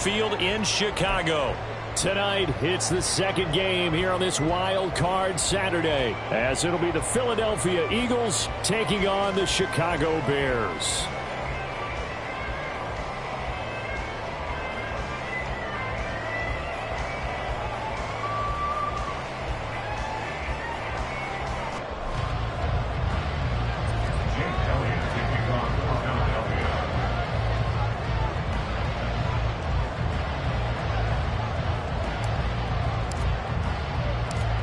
Field in Chicago. Tonight, it's the second game here on this wild card Saturday, as it'll be the Philadelphia Eagles taking on the Chicago Bears.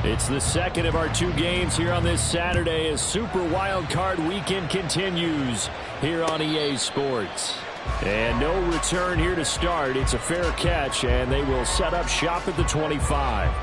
It's the second of our two games here on this Saturday as Super Wild Card Weekend continues here on EA Sports. And no return here to start. It's a fair catch, and they will set up shop at the 25.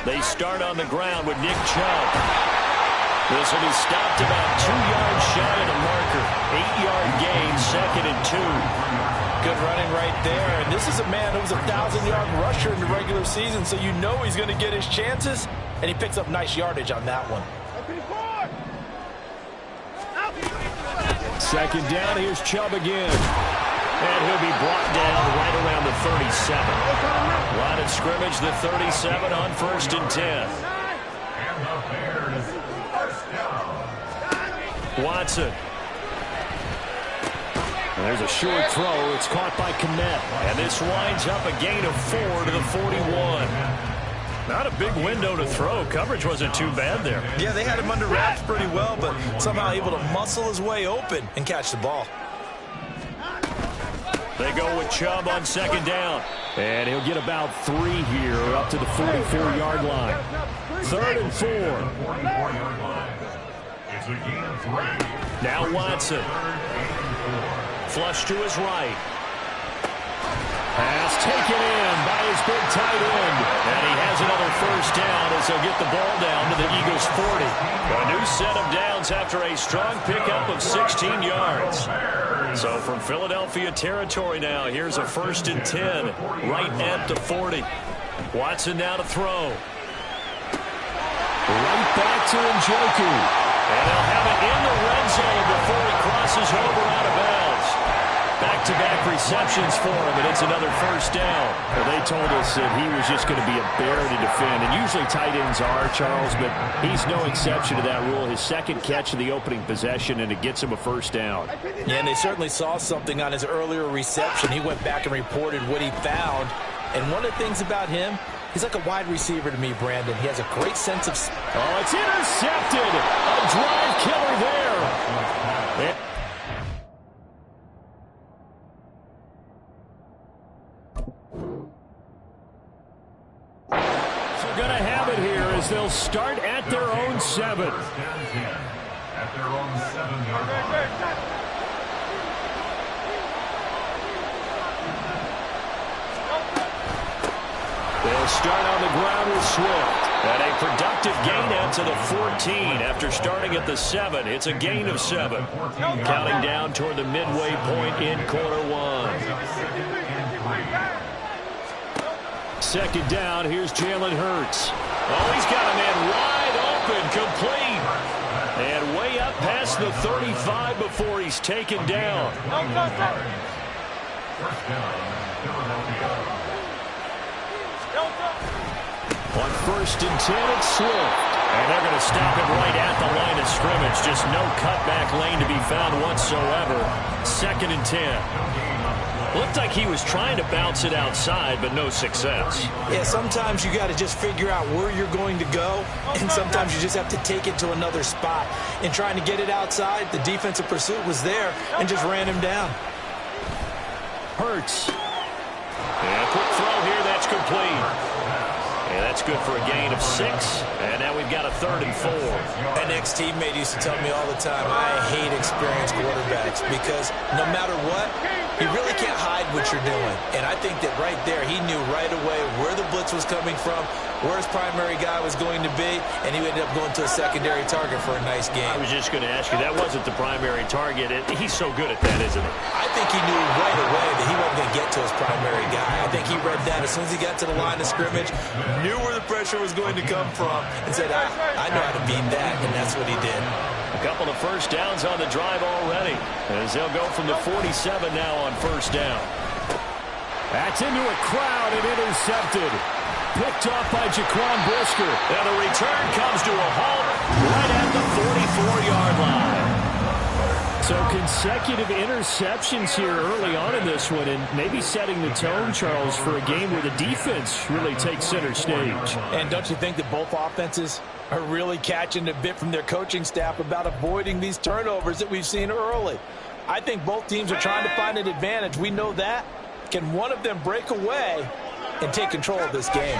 They start on the ground with Nick Chubb. This will be stopped about 2 yards shy of the marker. 8-yard gain, 2nd and 2. Good running right there. And this is a man who was a 1,000-yard rusher in the regular season, so you know he's going to get his chances. And he picks up nice yardage on that one. Second down, here's Chubb again. And he'll be brought down right around the 37. Line of scrimmage, the 37 on 1st and 10. Watson. And there's a short throw. It's caught by Kmet. And this winds up a gain of 4 to the 41. Not a big window to throw. Coverage wasn't too bad there. Yeah, they had him under wraps pretty well, but somehow able to muscle his way open and catch the ball. They go with Chubb on 2nd down. And he'll get about 3 here up to the 44-yard line. 3rd and 4. Now Watson. Flush to his right. Pass taken in by his big tight end. And he has another 1st down as he'll get the ball down to the Eagles' 40. A new set of downs after a strong pickup of 16 yards. So from Philadelphia territory now, here's a 1st and 10 right at the 40. Watson now to throw. Right back to Njoku. And they'll have it in the red zone before he crosses over out of bounds. Back-to-back receptions for him, and it's another 1st down. Well, they told us that he was just going to be a bear to defend, and usually tight ends are, Charles, but he's no exception to that rule. His 2nd catch of the opening possession, and it gets him a 1st down. Yeah, and they certainly saw something on his earlier reception. He went back and reported what he found, and one of the things about him, he's like a wide receiver to me, Brandon. He has a great sense of... Oh, it's intercepted! A drive killer there! Going to have it here as they'll start at their own 7. At their own 7-yard line. They'll start on the ground with Swift. And a productive gain out to the 14 after starting at the 7. It's a gain of 7. Counting down toward the midway point in quarter 1. 2nd down, here's Jalen Hurts. Oh, he's got a man wide open, complete. And way up past the 35 before he's taken down. On 1st and 10, it's Swift. And they're going to stop it right at the line of scrimmage. Just no cutback lane to be found whatsoever. 2nd and 10. Looked like he was trying to bounce it outside, but no success. Yeah, sometimes you got to just figure out where you're going to go, and sometimes you just have to take it to another spot. In trying to get it outside, the defensive pursuit was there and just ran him down. Hurts. And a quick throw here, that's complete. And that's good for a gain of 6. And now we've got a 3rd and 4. An ex-teammate used to tell me all the time, I hate experienced quarterbacks because no matter what, you really can't hide what you're doing. And I think that right there, he knew right away where the blitz was coming from, where his primary guy was going to be, and he ended up going to a secondary target for a nice game. I was just going to ask you, that wasn't the primary target. He's so good at that, isn't he? I think he knew right away that he wasn't going to get to to his primary guy. I think he read that as soon as he got to the line of scrimmage, knew where the pressure was going to come from, and said, I know how to beat that, and that's what he did. A couple of first downs on the drive already, as they'll go from the 47 now on first down. That's into a crowd and intercepted. Picked off by Jaquan Brisker. And the return comes to a halt right at the 44-yard line. So consecutive interceptions here early on in this one, and maybe setting the tone, Charles, for a game where the defense really takes center stage. And don't you think that both offenses are really catching a bit from their coaching staff about avoiding these turnovers that we've seen early? I think both teams are trying to find an advantage. We know that. Can one of them break away and take control of this game?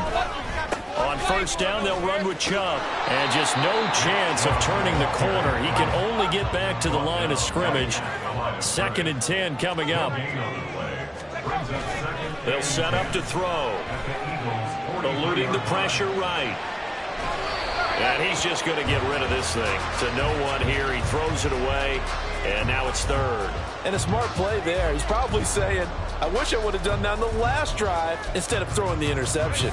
On first down, they'll run with Chubb. And just no chance of turning the corner. He can only get back to the line of scrimmage. 2nd and 10 coming up. They'll set up to throw. Eluding the pressure right. And he's just going to get rid of this thing. To no one here. He throws it away. And now it's 3rd. And a smart play there. He's probably saying, I wish I would have done that on the last drive instead of throwing the interception.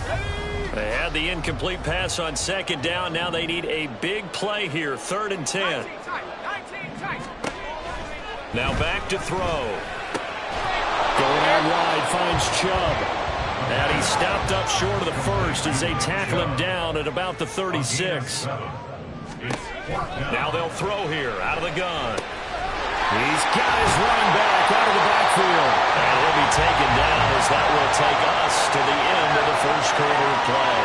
They had the incomplete pass on 2nd down. Now they need a big play here. 3rd and 10. Now back to throw. Going out wide, finds Chubb. And he stopped up short of the first as they tackle him down at about the 36. Now they'll throw here out of the gun. He's got his running back out of the backfield. And he'll be taken down as that will take us to the end of the first quarter of play.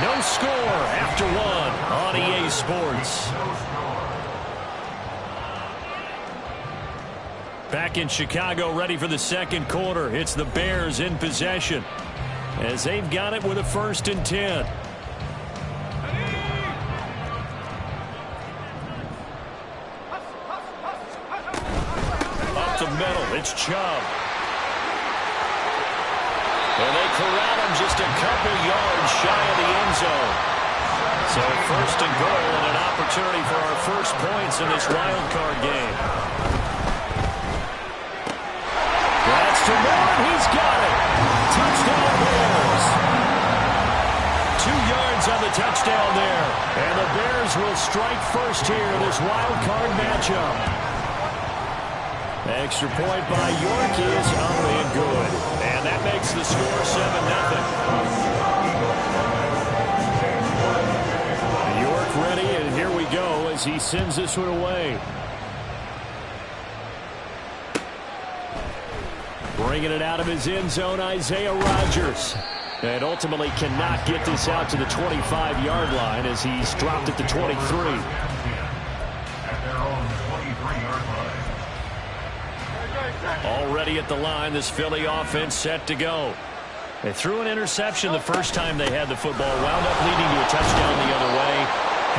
No score after 1 on EA Sports. Back in Chicago, ready for the second quarter. It's the Bears in possession as they've got it with a 1st and 10. Up the middle, it's Chubb. And they corral him just a couple yards shy of the end zone. So 1st and goal and an opportunity for our first points in this wild card game. That's to Moore. He's got it. Touchdown Bears. 2 yards on the touchdown there. And the Bears will strike first here in this wild card matchup. Extra point by York is up and good. And that makes the score 7-0. York ready, and here we go as he sends this one away. Bringing it out of his end zone, Isaiah Rodgers. And ultimately cannot get this out to the 25-yard line as he's dropped at the 23. Already at the line, this Philly offense set to go. They threw an interception the first time they had the football, wound up leading to a touchdown the other way.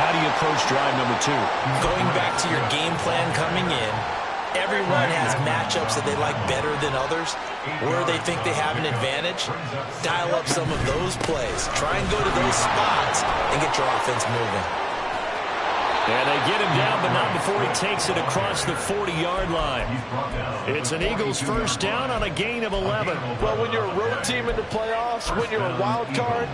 How do you approach drive number 2? Going back to your game plan coming in, everyone has matchups that they like better than others, where they think they have an advantage. Dial up some of those plays. Try and go to those spots and get your offense moving. And they get him down, but not before he takes it across the 40-yard line. It's an Eagles first down on a gain of 11. Well, when you're a road team in the playoffs, when you're a wild card,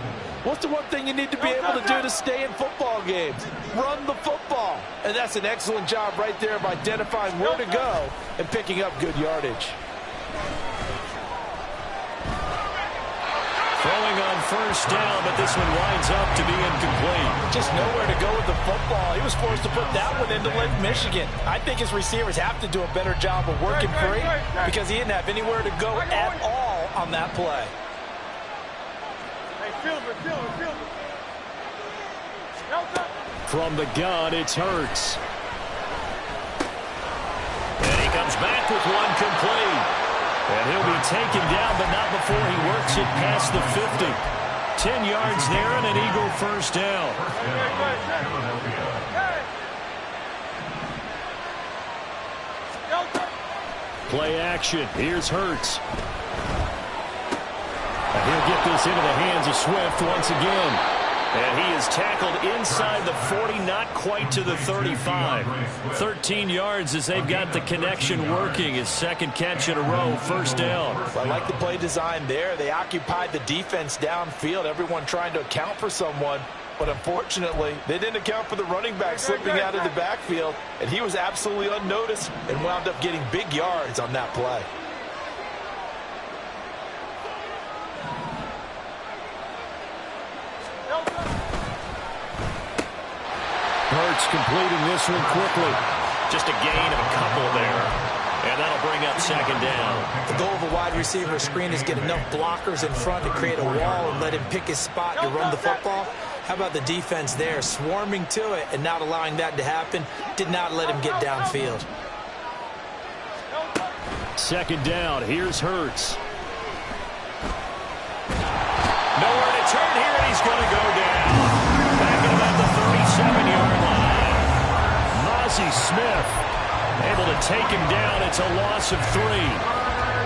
what's the one thing you need to be able to do to stay in football games? Run the football. And that's an excellent job right there of identifying where to go and picking up good yardage. Throwing on first down, but this one winds up to be incomplete. Just nowhere to go with the football. He was forced to put that one into Lake Michigan. I think his receivers have to do a better job of working free because he didn't have anywhere to go at all on that play. From the gun, it's Hurts. And he comes back with one complete. And he'll be taken down, but not before he works it past the 50. 10 yards there and an Eagle first down. Play action. Here's Hurts. And he'll get this into the hands of Swift once again. And he is tackled inside the 40, not quite to the 35. 13 yards as they've got the connection working. His second catch in a row, first down. I like the play design there. They occupied the defense downfield, everyone trying to account for someone. But unfortunately, they didn't account for the running back slipping out of the backfield, and he was absolutely unnoticed and wound up getting big yards on that play. Hurts completing this one quickly. Just a gain of a couple there. And that'll bring up second down. The goal of a wide receiver screen is get enough blockers in front to create a wall and let him pick his spot to run the football. How about the defense there, swarming to it and not allowing that to happen? Did not let him get downfield. Second down, here's Hurts. Nowhere to turn here, and he's going to go down. Back at about the 37-yard line. Mazi Smith able to take him down. It's a loss of 3.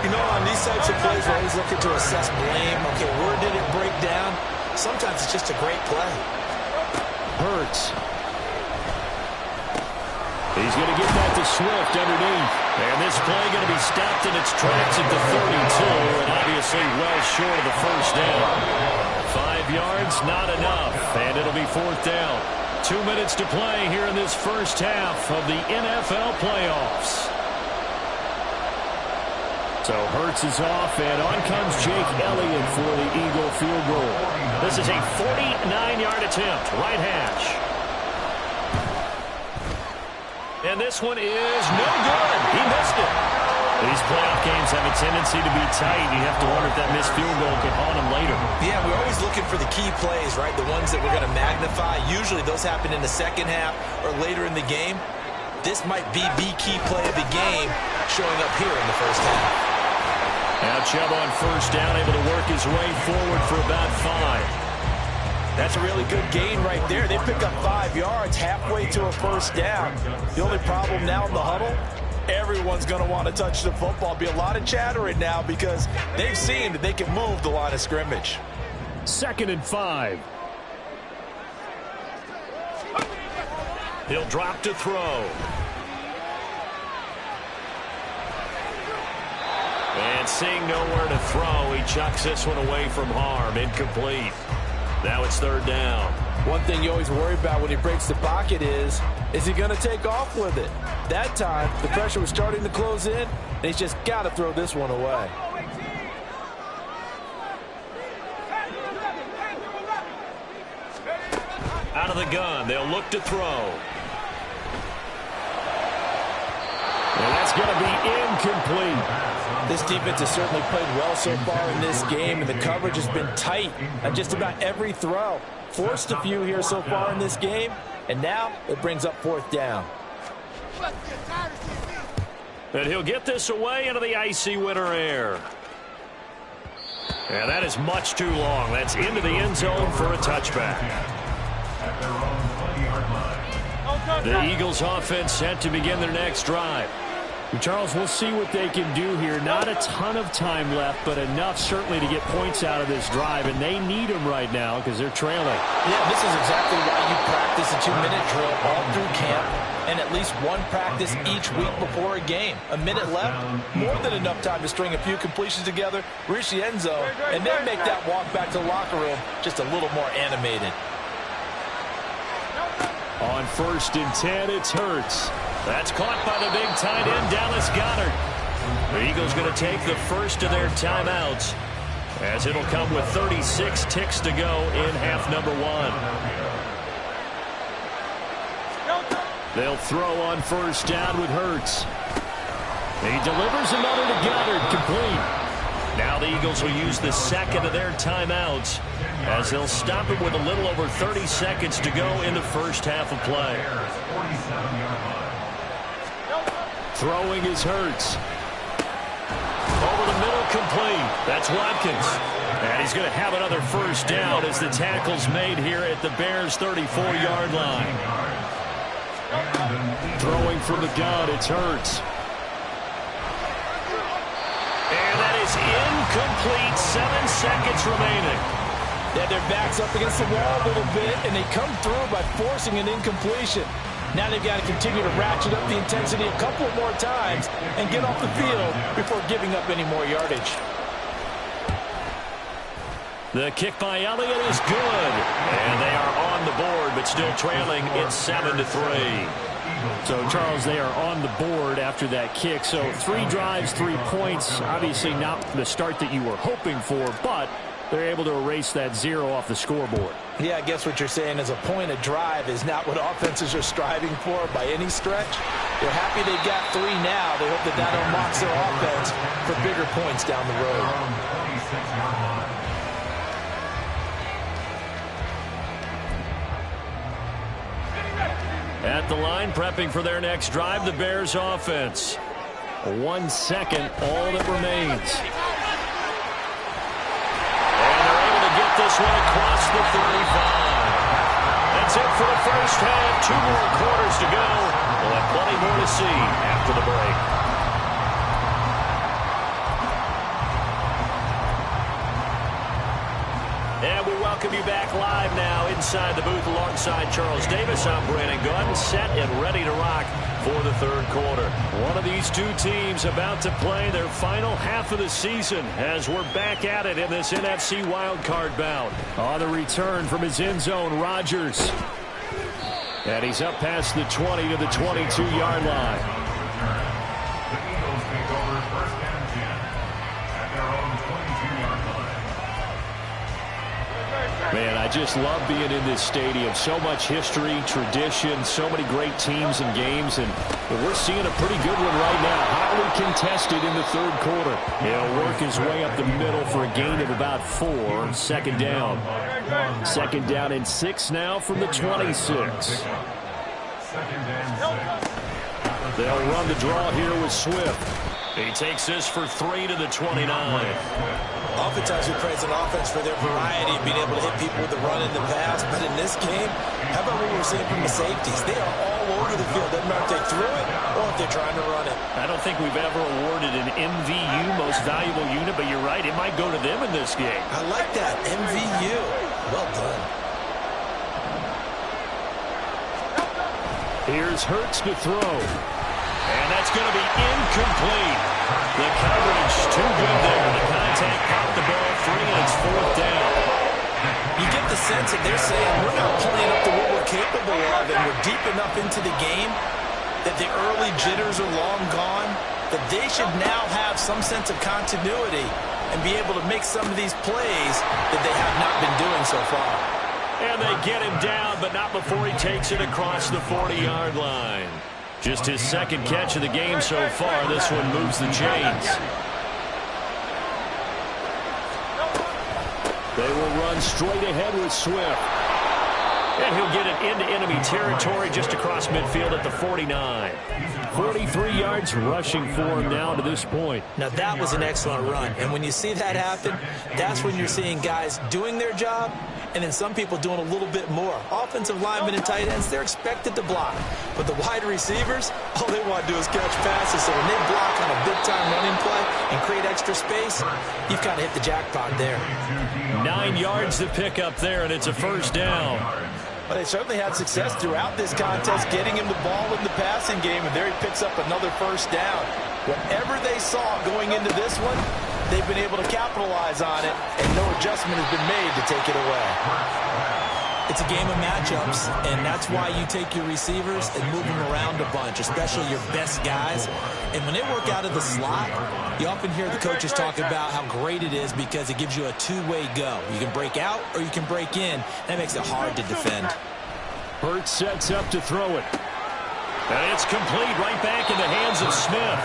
You know, on these types of plays, we're always looking to assess blame. Okay, where did it break down? Sometimes it's just a great play. Hurts. He's going to get that to Swift underneath. And this play going to be stopped in its tracks at the 32, and obviously well short of the first down. 5 yards, not enough, and it'll be fourth down. 2 minutes to play here in this first half of the NFL playoffs. So Hurts is off, and on comes Jake Elliott for the Eagle field goal. This is a 49-yard attempt, right hash. And this one is no good. He missed it. These playoff games have a tendency to be tight. You have to wonder if that missed field goal could haunt him later. Yeah, we're always looking for the key plays, right? The ones that we're going to magnify. Usually those happen in the second half or later in the game. This might be the key play of the game showing up here in the first half. Now Chubb on first down, able to work his way forward for about 5. That's a really good gain right there. They pick up 5 yards halfway to a first down. The only problem now in the huddle, everyone's going to want to touch the football. Be a lot of chattering now because they've seen that they can move the line of scrimmage. 2nd and 5. He'll drop to throw. And seeing nowhere to throw, he chucks this one away from harm. Incomplete. Now it's third down. One thing you always worry about when he breaks the pocket is he going to take off with it? That time, the pressure was starting to close in, and he's just got to throw this one away. Out of the gun, they'll look to throw. And that's going to be incomplete. This defense has certainly played well so far in this game, and the coverage has been tight on just about every throw. Forced a few here so far in this game, and now it brings up fourth down. And he'll get this away into the icy winter air. And that is much too long. That's into the end zone for a touchback. The Eagles offense set to begin their next drive. Charles, we'll see what they can do here. Not a ton of time left, but enough certainly to get points out of this drive, and they need them right now because they're trailing. Yeah, this is exactly why you practice a 2-minute drill all through camp and at least one practice each week before a game. A minute left, more than enough time to string a few completions together, reach the end zone, and then make that walk back to the locker room just a little more animated. On 1st and 10, it's Hurts. That's caught by the big tight end, Dallas Goedert. The Eagles going to take the first of their timeouts as it'll come with 36 ticks to go in half number 1. They'll throw on first down with Hurts. He delivers another to Goedert, complete. Now the Eagles will use the second of their timeouts as they'll stop it with a little over 30 seconds to go in the first half of play. Throwing is Hurts. Over the middle, complete. That's Watkins. And he's going to have another first down as the tackle's made here at the Bears' 34-yard line. Throwing from the gun, it's Hurts. And that is incomplete. 7 seconds remaining. Yeah, their back's up against the wall a little bit, and they come through by forcing an incompletion. Now they've got to continue to ratchet up the intensity a couple more times and get off the field before giving up any more yardage. The kick by Elliott is good. And they are on the board, but still trailing. It's 7-3. So, Charles, they are on the board after that kick. So 3 drives, 3 points. Obviously not the start that you were hoping for, but they're able to erase that 0 off the scoreboard. Yeah, I guess what you're saying is a point of drive is not what offenses are striving for by any stretch. They're happy they've got 3 now. They hope that that unlocks their offense for bigger points down the road. At the line, prepping for their next drive, the Bears offense. 1 second, all that remains. And they're able to get this one across the 35. That's it for the first half. 2 more quarters to go. We'll have plenty more to see after the break. And we welcome you back live now inside the booth alongside Charles Davis. I'm Brandon Gunn, set and ready to rock for the third quarter. One of these 2 teams about to play their final half of the season as we're back at it in this NFC wildcard bout. On the return from his end zone, Rodgers. And he's up past the 20 to the 22-yard line. The Eagles take over first and 10 at their own 22-yard line. Man, I just love being in this stadium. So much history, tradition, so many great teams and games, and we're seeing a pretty good one right now. Hotly contested in the third quarter. He'll work his way up the middle for a gain of about 4. Second down. Second down and 6 now from the 26. They'll run the draw here with Swift. He takes this for 3 to the 29. Oftentimes we praise an offense for their variety of being able to hit people with the run and the pass. But in this game, how about what we're seeing from the safeties? They are all over the field. Doesn't matter if they threw it or if they're trying to run it. I don't think we've ever awarded an MVU, most valuable unit, but you're right, it might go to them in this game. I like that. MVU. Well done. Here's Hurts to throw. And that's going to be incomplete. The coverage too good there. The contact popped the ball free, and it's 4th down. You get the sense that they're saying we're not playing up to what we're capable of, and we're deep enough into the game that the early jitters are long gone, that they should now have some sense of continuity and be able to make some of these plays that they have not been doing so far. And they get him down, but not before he takes it across the 40-yard line. Just his second catch of the game so far. This one moves the chains. They will run straight ahead with Swift. And he'll get it into enemy territory just across midfield at the 49. 43 yards rushing for him now to this point. Now that was an excellent run. And when you see that happen, that's when you're seeing guys doing their job and then some people doing a little bit more. Offensive linemen and tight ends, they're expected to block. But the wide receivers, all they want to do is catch passes. So when they block on a big-time running play and create extra space, you've kind of hit the jackpot there. 9 yards to pick up there, and it's a first down. But they certainly had success throughout this contest, getting him the ball in the passing game, and there he picks up another first down. Whatever they saw going into this one, they've been able to capitalize on it, and no adjustment has been made to take it away. It's a game of matchups, and that's why you take your receivers and move them around a bunch, especially your best guys. And when they work out of the slot, you often hear the coaches talk about how great it is because it gives you a two-way go. You can break out or you can break in. That makes it hard to defend. Hurts sets up to throw it. And it's complete right back in the hands of Smith.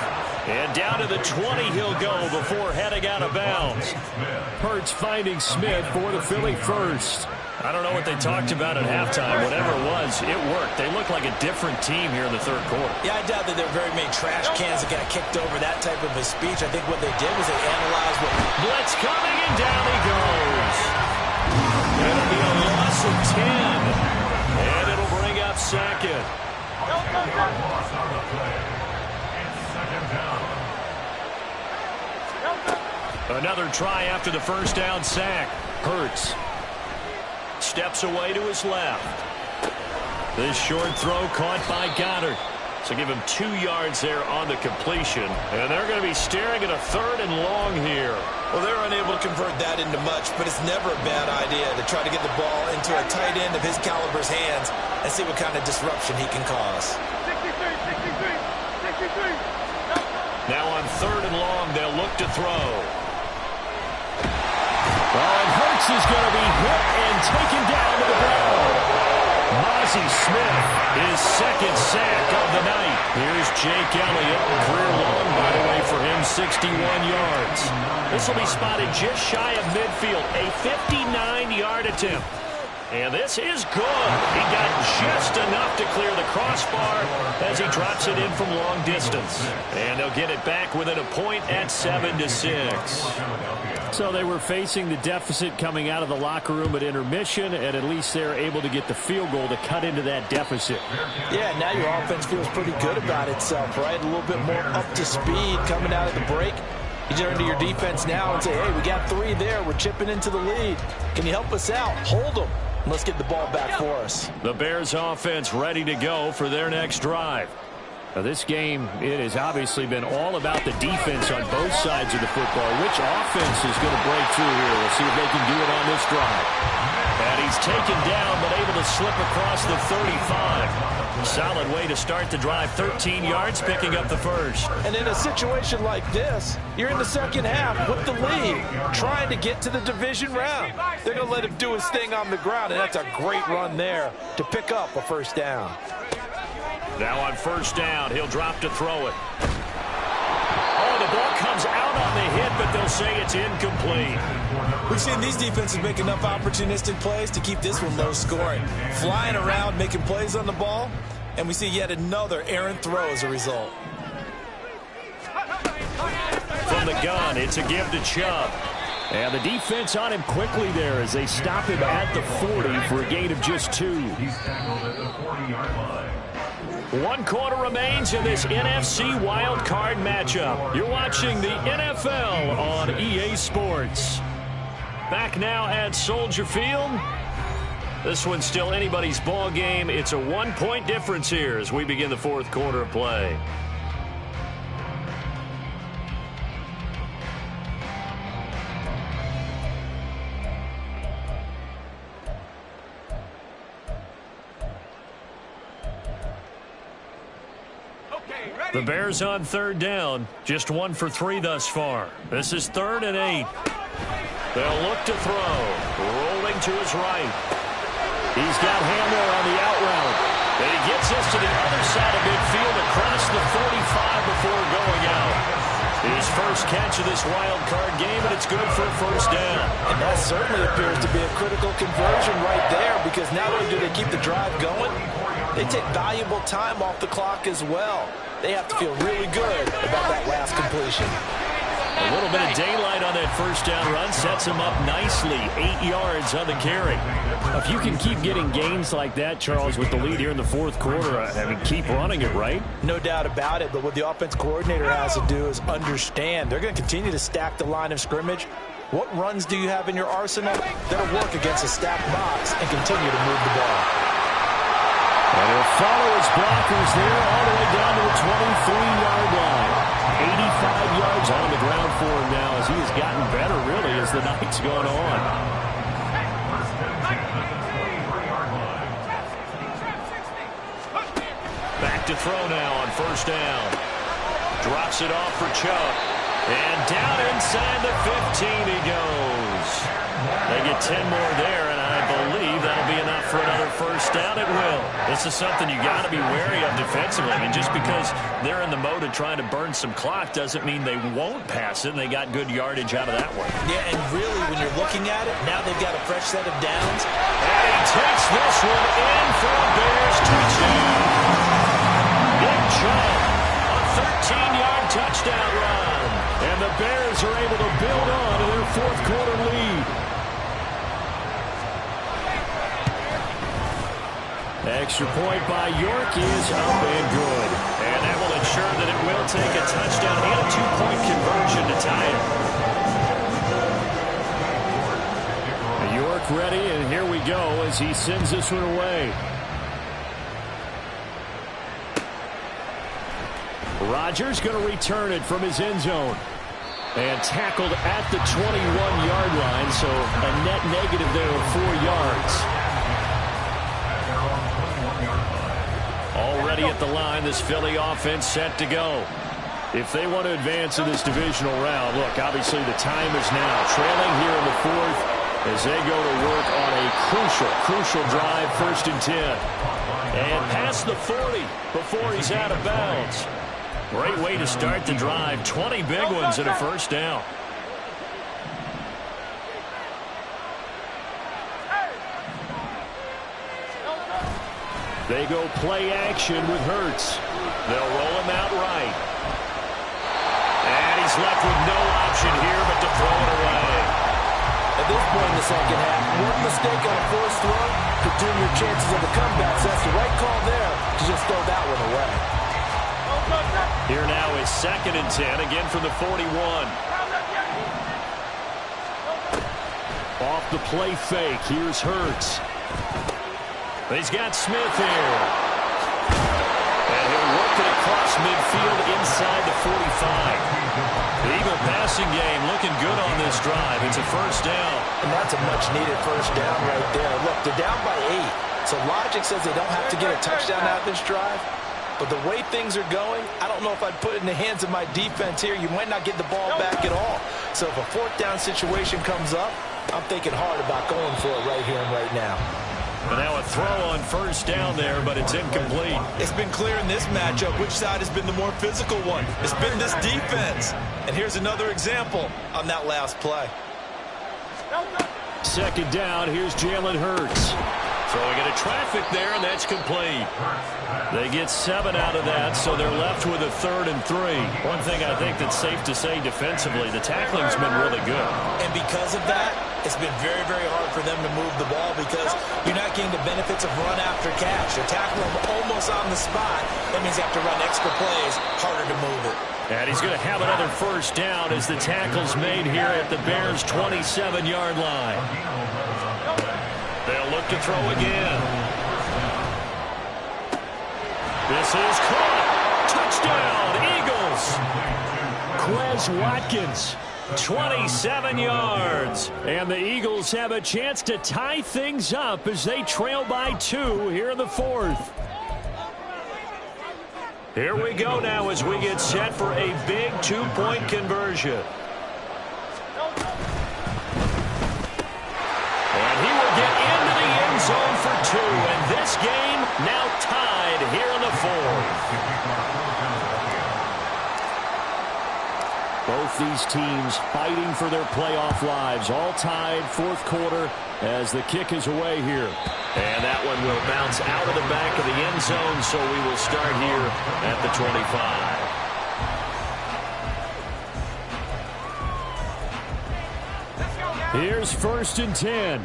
And down to the 20 he'll go before heading out of bounds. Hurts finding Smith for the Philly first. I don't know what they talked about at halftime. Whatever it was, it worked. They look like a different team here in the third quarter. Yeah, I doubt that there are very many trash cans that got kicked over that type of a speech. I think what they did was they analyzed what... Blitz coming, and down he goes. It'll be a loss of 10. And it'll bring up second. Second down. Another try after the first down sack. Hurts steps away to his left. This short throw caught by Goddard. So give him 2 yards there on the completion. And they're going to be staring at a 3rd and long here. Well, they're unable to convert that into much, but it's never a bad idea to try to get the ball into a tight end of his caliber's hands and see what kind of disruption he can cause. Now on 3rd and long, they'll look to throw. Oh, and Hurts is going to be hit and taken down to the ground. Mozzie Smith, his 2nd sack of the night. Here's Jake Elliott, career long, by the way, for him, 61 yards. This will be spotted just shy of midfield, a 59-yard attempt. And this is good. He got just enough to clear the crossbar as he drops it in from long distance. And they'll get it back within a point at 7-6. So they were facing the deficit coming out of the locker room at intermission, and at least they're able to get the field goal to cut into that deficit. Yeah, now your offense feels pretty good about itself, right? A little bit more up to speed coming out of the break. You turn to your defense now and say, hey, we got 3 there. We're chipping into the lead. Can you help us out? Hold them. Let's get the ball back for us. The Bears offense ready to go for their next drive. Now this game, it has obviously been all about the defense on both sides of the football. Which offense is going to break through here? We'll see if they can do it on this drive. And he's taken down, but able to slip across the 35. Solid way to start the drive. 13 yards, picking up the first. And in a situation like this, you're in the second half with the lead, trying to get to the division round. They're going to let him do his thing on the ground, and that's a great run there to pick up a first down. Now on first down, he'll drop to throw it. Oh, the ball comes out on the hit, but they'll say it's incomplete. We've seen these defenses make enough opportunistic plays to keep this one low scoring. Flying around, making plays on the ball, and we see yet another errant throw as a result. From the gun, it's a give to Chubb. And the defense on him quickly there as they stop him at the 40 for a gain of just 2. He's tackled at the 40-yard line. 1 quarter remains in this NFC Wild Card matchup. You're watching the NFL on EA Sports. Back now at Soldier Field. This one's still anybody's ball game. It's a 1-point difference here as we begin the 4th quarter of play. The Bears on 3rd down. Just 1 for 3 thus far. This is 3rd and 8. They'll look to throw. Rolling to his right. He's got Hamler on the out route. And he gets us to the other side of midfield across the 45 before going out. His first catch of this wild card game, and it's good for a first down. And that certainly appears to be a critical conversion right there, because not only do they keep the drive going, they take valuable time off the clock as well. They have to feel really good about that last completion. A little bit of daylight on that first down run sets him up nicely. 8 yards on the carry. If you can keep getting gains like that, Charles, with the lead here in the 4th quarter, I mean, keep running it, right? No doubt about it, but what the offense coordinator has to do is understand. They're going to continue to stack the line of scrimmage. What runs do you have in your arsenal that'll work against a stacked box and continue to move the ball? And he'll follow his blockers there all the way down to the 23-yard line. 85 yards on the ground for him now as he has gotten better, really, as the night's gone on. Back to throw now on first down. Drops it off for Chubb. And down inside the 15 he goes. They get 10 more there, and I believe that'll be enough for another first down. It will. This is something you got to be wary of defensively. And just because they're in the mode of trying to burn some clock doesn't mean they won't pass it. And they got good yardage out of that one. Yeah, and really, when you're looking at it, now they've got a fresh set of downs. And he takes this one in for a Bears touchdown. Big Chubb, a 13-yard touchdown run. And the Bears are able to build on to their 4th quarter lead. Extra point by York is up and good. And that will ensure that it will take a touchdown and a 2-point conversion to tie it. York ready, and here we go as he sends this one away. Rodgers going to return it from his end zone. And tackled at the 21-yard line, so a net negative there of 4 yards. Already at the line, this Philly offense set to go. If they want to advance in this divisional round, look, obviously the time is now. Trailing here in the fourth as they go to work on a crucial drive, 1st and 10. And past the 40 before he's out of bounds. Great way to start the drive. 20 big ones and a 1st down. They go play action with Hurts. They'll roll him out right. And he's left with no option here but to throw it away. At this point in the second half, one mistake on a forced throw could doom your chances of a comeback. So that's the right call there to just throw that one away. Here now is 2nd and 10, again from the 41. Off the play fake, here's Hurts. He's got Smith here. And he'll work it across midfield inside the 45. The Eagle passing game looking good on this drive. It's a 1st down. And that's a much-needed 1st down right there. Look, they're down by 8. So logic says they don't have to get a touchdown out of this drive. But the way things are going, I don't know if I'd put it in the hands of my defense here. You might not get the ball back at all. So if a 4th down situation comes up, I'm thinking hard about going for it right here and right now. And now a throw on 1st down there, but it's incomplete. It's been clear in this matchup which side has been the more physical one. It's been this defense. And here's another example on that last play. 2nd down, here's Jalen Hurts. Throwing into traffic there, and that's complete. They get 7 out of that, so they're left with a 3rd and 3. One thing I think that's safe to say defensively, the tackling's been really good. And because of that, it's been very, very hard for them to move the ball because you're not getting the benefits of run after catch. You tackle them almost on the spot. That means you have to run extra plays, harder to move it. And he's going to have another 1st down as the tackle's made here at the Bears' 27-yard line. They'll look to throw again. This is caught. Touchdown, Eagles. Quez Watkins, 27 yards. And the Eagles have a chance to tie things up as they trail by 2 here in the 4th. Here we go now as we get set for a big 2-point conversion. And he will get into the end zone for 2. And this game now tied here in the 4th. Both these teams fighting for their playoff lives. All tied, 4th quarter as the kick is away here. And that one will bounce out of the back of the end zone, so we will start here at the 25. Here's 1st and 10.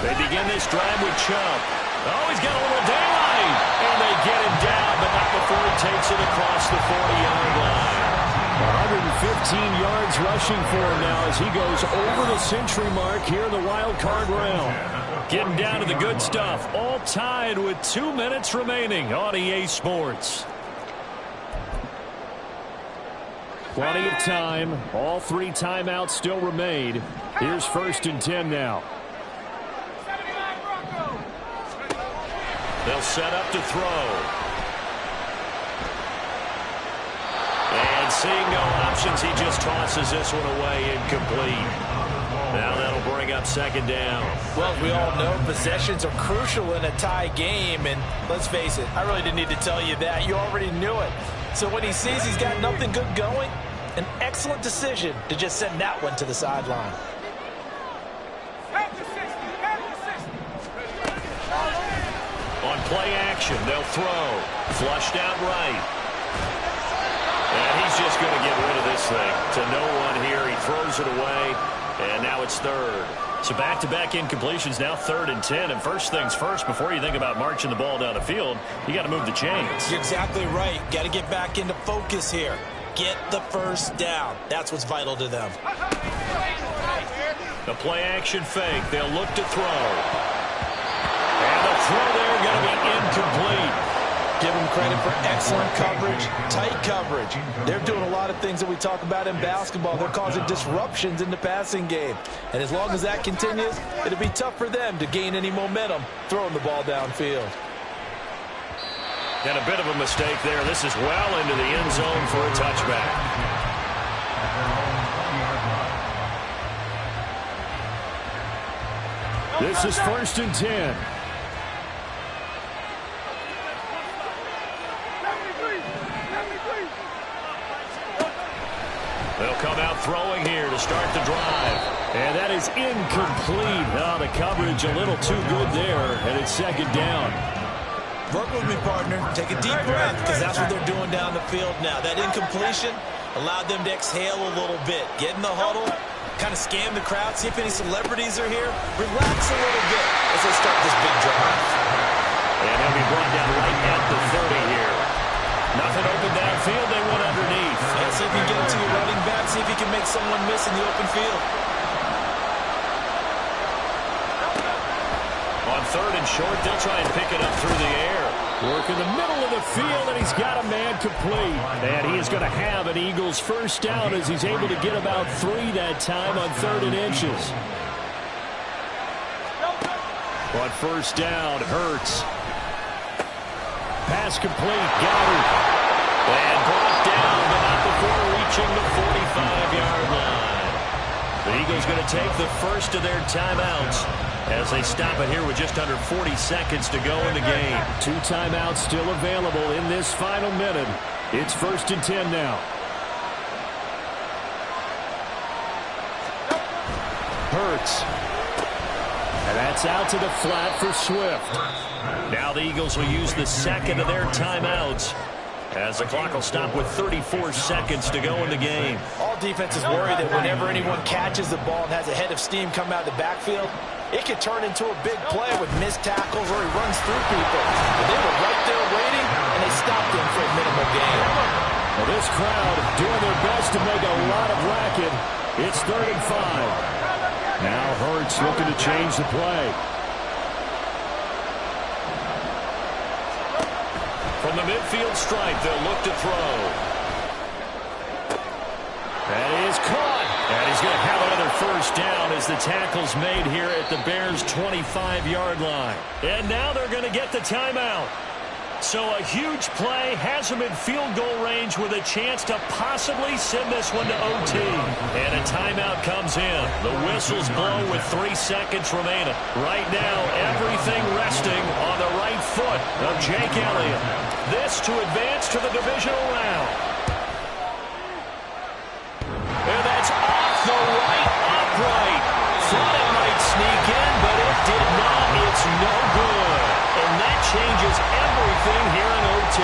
They begin this drive with Chubb. Oh, he's got a little daylight. And they get him down, but not before he takes it across the 40-yard line. 115 yards rushing for him now as he goes over the century mark here in the wild card round. Getting down to the good stuff. All tied with 2 minutes remaining on EA Sports. Plenty of time. All 3 timeouts still remain. Here's 1st and 10 now. They'll set up to throw. And seeing no options, he just tosses this one away, incomplete. Now that'll bring up 2nd down. Well, as we all know, possessions are crucial in a tie game. And let's face it, I really didn't need to tell you that. You already knew it. So when he sees he's got nothing good going, an excellent decision to just send that one to the sideline. On play action, they'll throw. Flushed out right. And he's just going to get rid of this thing to no one here. He throws it away, and now it's 3rd. So back-to-back incompletions, now 3rd and 10. And first things first, before you think about marching the ball down the field, you got to move the chains. You're exactly right. Got to get back into focus here. get the first down. That's what's vital to them. The play action fake. They'll look to throw. And the throw there going to be incomplete. Give them credit for excellent coverage, tight coverage. They're doing a lot of things that we talk about in basketball. They're causing disruptions in the passing game. And as long as that continues, it'll be tough for them to gain any momentum throwing the ball downfield. And a bit of a mistake there. This is well into the end zone for a touchback. This is 1st and 10. They'll come out throwing here to start the drive. And that is incomplete. Oh, the coverage a little too good there, and it's 2nd down. Work with me, partner. Take a deep breath, because that's what they're doing down the field now. That incompletion allowed them to exhale a little bit. Get in the huddle, kind of scan the crowd, see if any celebrities are here. Relax a little bit as they start this big drive. And he'll be brought down right at the 30 here. Nothing open downfield. They went underneath. Yeah, see if you can get it to your running back. See if you can make someone miss in the open field. On 3rd and short, they'll try and pick it up through the air. Work in the middle of the field, and he's got a man complete. And he is going to have an Eagles first down as he's able to get about 3 that time on 3rd and inches. On 1st down, Hurts. Pass complete, Goddard. And brought down, but not before reaching the 45-yard line. The Eagles going to take the first of their timeouts as they stop it here with just under 40 seconds to go in the game. 2 timeouts still available in this final minute. It's 1st and 10 now. Hurts. And that's out to the flat for Swift. Now the Eagles will use the second of their timeouts as the clock will stop with 34 seconds to go in the game. All defenses worry that whenever anyone catches the ball and has a head of steam come out of the backfield, it could turn into a big play with missed tackles or he runs through people. But they were right there waiting, and they stopped him for a minimal gain. Well, this crowd doing their best to make a lot of racket. It's 3rd and 5. Now Hurts looking to change the play. From the midfield stripe, they'll look to throw. That is caught. And he's going to have another first down as the tackle's made here at the Bears' 25-yard line. And now they're going to get the timeout. So a huge play has them in field goal range with a chance to possibly send this one to OT. And a timeout comes in. The whistles blow with 3 seconds remaining. Right now, everything resting on the right foot of Jake Elliott. This to advance to the divisional round. And that's off the right upright. Thought it might sneak in, but it did not. It's no good. And that changes everything here in OT.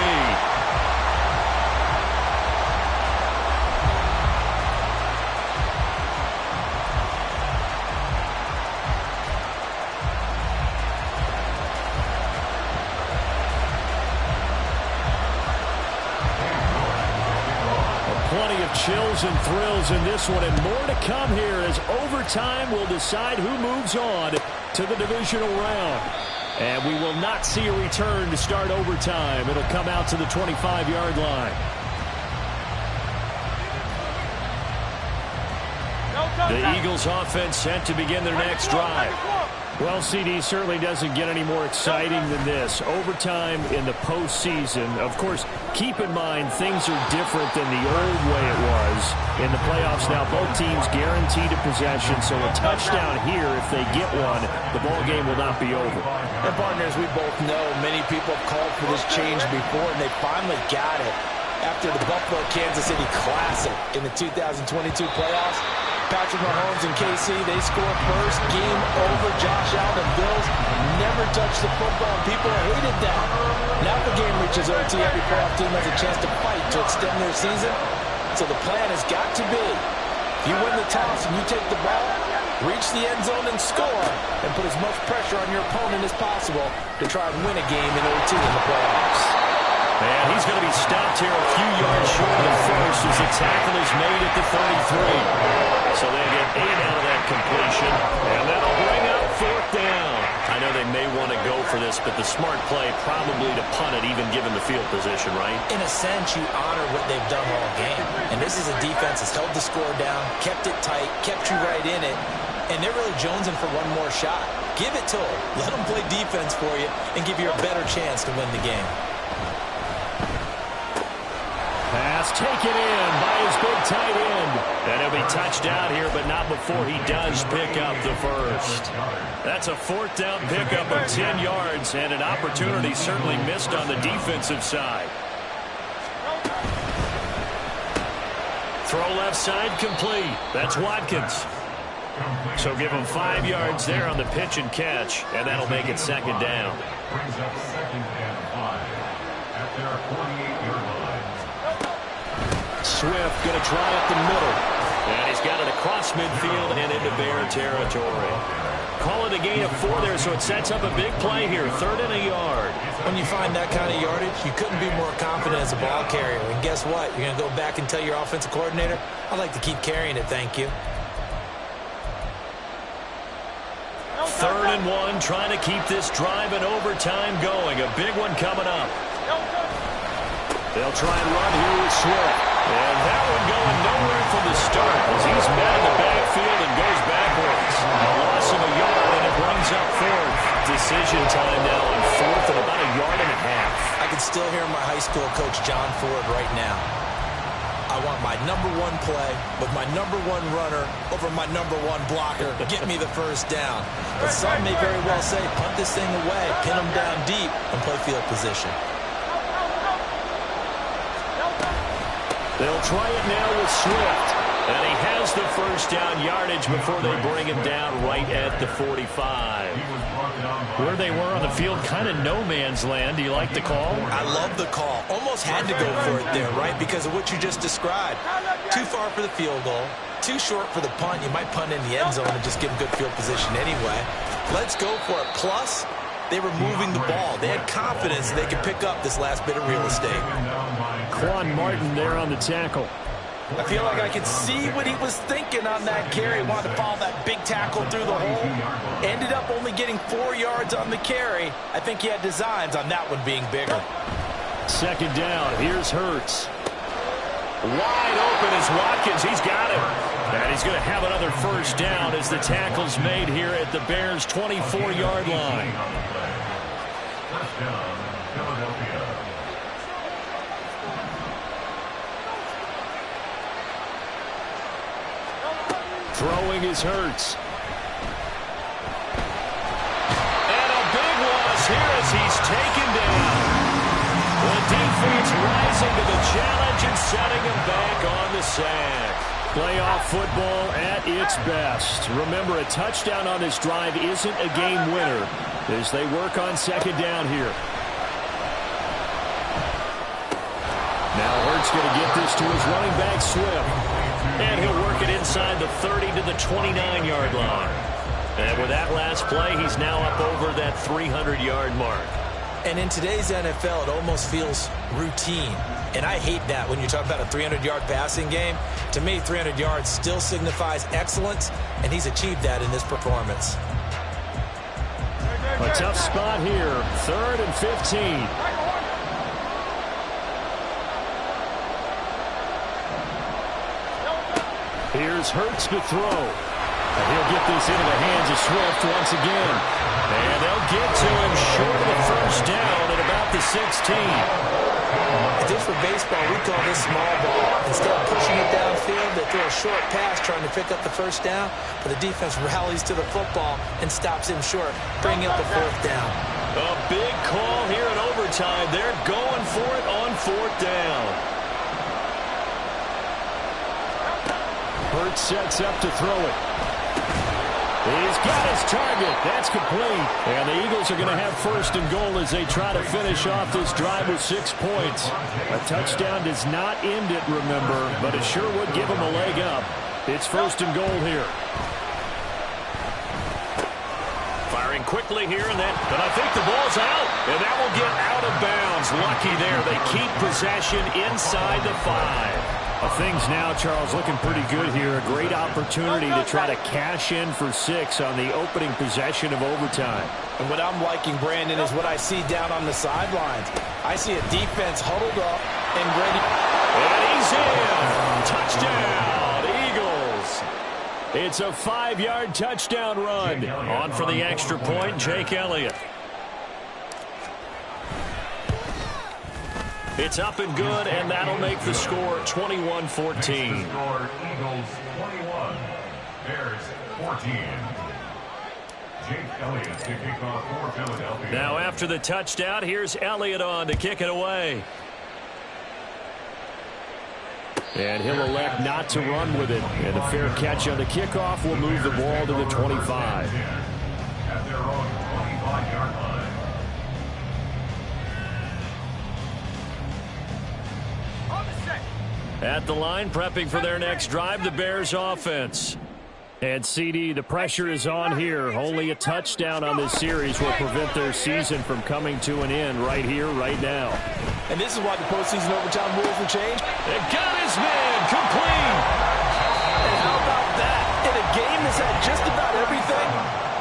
Plenty of chills and thrills in this one, and more to come here as overtime will decide who moves on to the divisional round. And we will not see a return to start overtime. It'll come out to the 25-yard line. The Eagles offense set to begin their next drive. Well, CD certainly doesn't get any more exciting than this. Overtime in the postseason. Of course, keep in mind things are different than the old way it was. In the playoffs now, both teams guaranteed a possession, so a touchdown here, if they get one, the ball game will not be over. And partners, we both know many people have called for this change before, and they finally got it after the Buffalo-Kansas City Classic in the 2022 playoffs. Patrick Mahomes and KC, they scored first. Game over. Josh Allen and Bills never touched the football. People hated that. Now the game reaches OT. Every playoff team has a chance to fight to extend their season. So the plan has got to be, if you win the toss and you take the ball, reach the end zone and score, and put as much pressure on your opponent as possible to try and win a game in OT in the playoffs. And he's going to be stopped stopped here a few yards short of the first as the tackle is made at the 33. So they get 8 out of that completion, and that'll bring up 4th down. I know they may want to go for this, but the smart play probably to punt it, even given the field position, right? In a sense, you honor what they've done all game. And this is a defense that's held the score down, kept it tight, kept you right in it, and they're really jonesing for one more shot. Give it to them. Let them play defense for you and give you a better chance to win the game. Pass taken in by his big tight end. And he'll be touched out here, but not before he does pick up the first. That's a 4th down pickup of 10 yards, and an opportunity certainly missed on the defensive side. Throw left side complete. That's Watkins. So give him 5 yards there on the pitch and catch, and that'll make it 2nd down. Brings up 2nd and 5 at their 48-yard line. Swift going to try up the middle. And he's got it across midfield and into Bear territory. Call it a gain of 4 there, so it sets up a big play here. 3rd and a yard. When you find that kind of yardage, you couldn't be more confident as a ball carrier. And guess what? You're going to go back and tell your offensive coordinator, I'd like to keep carrying it, thank you. 3rd and 1, trying to keep this drive in overtime going. A big one coming up. They'll try and run here with Swift. And that one going nowhere from the start as he's met in the backfield and goes backwards. A loss of a yard, and it brings up 4th. Decision time now on 4th and about a yard and a half. I can still hear my high school coach, John Ford, right now. I want my number 1 play with my number 1 runner over my number 1 blocker. Get me the first down. But some may very well say, punt this thing away, pin them down deep, and play field position. They'll try it now with Swift. And he has the first down yardage before they bring him down right at the 45. Where they were on the field, kind of no man's land. Do you like the call? I love the call. Almost had to go for it there, right? Because of what you just described. Too far for the field goal. Too short for the punt. You might punt in the end zone and just give them good field position anyway. Let's go for it. Plus, they were moving the ball. They had confidence they could pick up this last bit of real estate. Quan Martin there on the tackle. I feel like I could see what he was thinking on that carry. Wanted to follow that big tackle through the hole. Ended up only getting 4 yards on the carry. I think he had designs on that one being bigger. 2nd down. Here's Hurts. Wide open is Watkins. He's got it. And he's going to have another first down as the tackle's made here at the Bears' 24-yard line. First down, Philadelphia. Throwing is Hurts. And a big loss here as he's taken down. The defense rising to the challenge and setting him back on the sack. Playoff football at its best. Remember, a touchdown on this drive isn't a game winner as they work on 2nd down here. Now Hurts going to get this to his running back, Swift. And he'll work it inside the 30 to the 29-yard line. And with that last play, he's now up over that 300-yard mark. And in today's NFL, it almost feels routine. And I hate that when you talk about a 300-yard passing game. To me, 300 yards still signifies excellence, and he's achieved that in this performance. A tough spot here. 3rd and 15. Here's Hurts to throw. And he'll get this into the hands of Swift once again. And they'll get to him short of the first down at about the 16. If this were baseball, we call this small ball. Instead of pushing it downfield, they throw a short pass trying to pick up the first down, but the defense rallies to the football and stops him short, bringing up the 4th down. A big call here in overtime. They're going for it on 4th down. Hurts sets up to throw it. He's got his target. That's complete. And the Eagles are going to have 1st and goal as they try to finish off this drive with 6 points. A touchdown does not end it, remember, but it sure would give them a leg up. It's 1st and goal here. Firing moving quickly here, and I think the ball's out, and that will get out of bounds. Lucky there. They keep possession inside the 5. Things now, Charles, looking pretty good here. A great opportunity to try to cash in for 6 on the opening possession of overtime. And what I'm liking, Brandon, is what I see down on the sidelines. I see a defense huddled up and ready. And he's in. Touchdown, Eagles. It's a 5-yard touchdown run. On for the extra point, Jake Elliott. It's up and good, and that'll make the score 21-14. Score Eagles 21, Bears 14. Jake Elliott to kick off for Philadelphia. Now after the touchdown, here's Elliott on to kick it away. And he'll elect not to run with it. And a fair catch on the kickoff will move the ball to the 25. At their own 25-yard line. At the line, prepping for their next drive, the Bears offense. And CD, the pressure is on here. Only a touchdown on this series will prevent their season from coming to an end right here, right now. And this is why the postseason overtime rules will change. It got his man complete. And how about that? In a game that's had just about everything,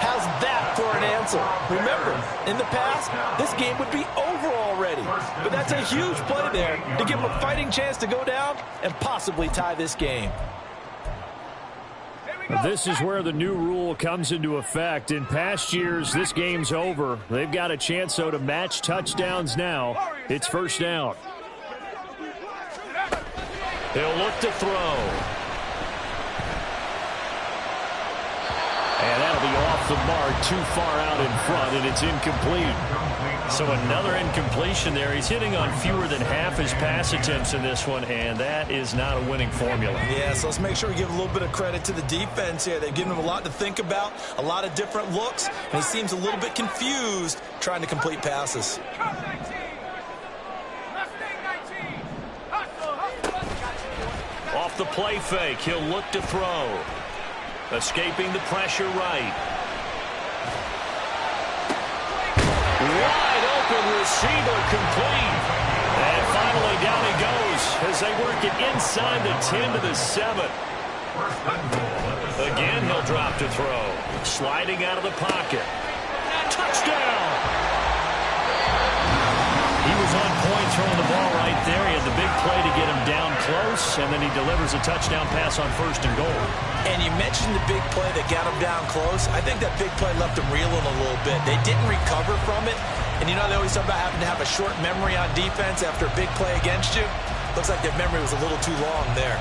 how's that for an answer? Remember, in the past, this game would be over already. But that's a huge play there to give them a fighting chance to go down and possibly tie this game. This is where the new rule comes into effect. In past years, this game's over. They've got a chance, though, to match touchdowns now. It's first down. He'll look to throw. And that'll be off the mark, too far out in front, and it's incomplete. So another incompletion there. He's hitting on fewer than half his pass attempts in this one, and that is not a winning formula. Yeah, so let's make sure we give a little bit of credit to the defense here. They've given him a lot to think about, a lot of different looks, and he seems a little bit confused trying to complete passes. Off the play fake, he'll look to throw. Escaping the pressure right. Wide open receiver complete. And finally down he goes as they work it inside the 10 to the 7. Again, he'll drop to throw. Sliding out of the pocket. Touchdown! He was on point throwing the ball right there. He had the big play to get him down close, and then he delivers a touchdown pass on 1st and goal. And you mentioned the big play that got him down close. I think that big play left him reeling a little bit. They didn't recover from it. And you know they always talk about having to have a short memory on defense after a big play against you. Looks like their memory was a little too long there.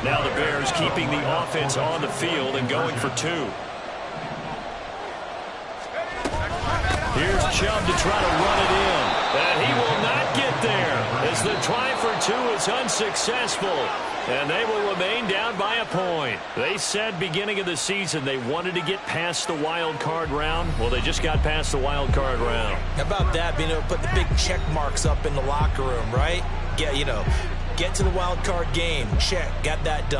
Now the Bears keeping the offense on the field and going for 2. Here's Chubb to try to run it in. And he will not get there as the try for 2 is unsuccessful. And they will remain down by a point. They said beginning of the season they wanted to get past the wild card round. Well, they just got past the wild card round. How about that, being able to put the big check marks up in the locker room, right? Yeah, you know, get to the wild card game. Check. Got that done.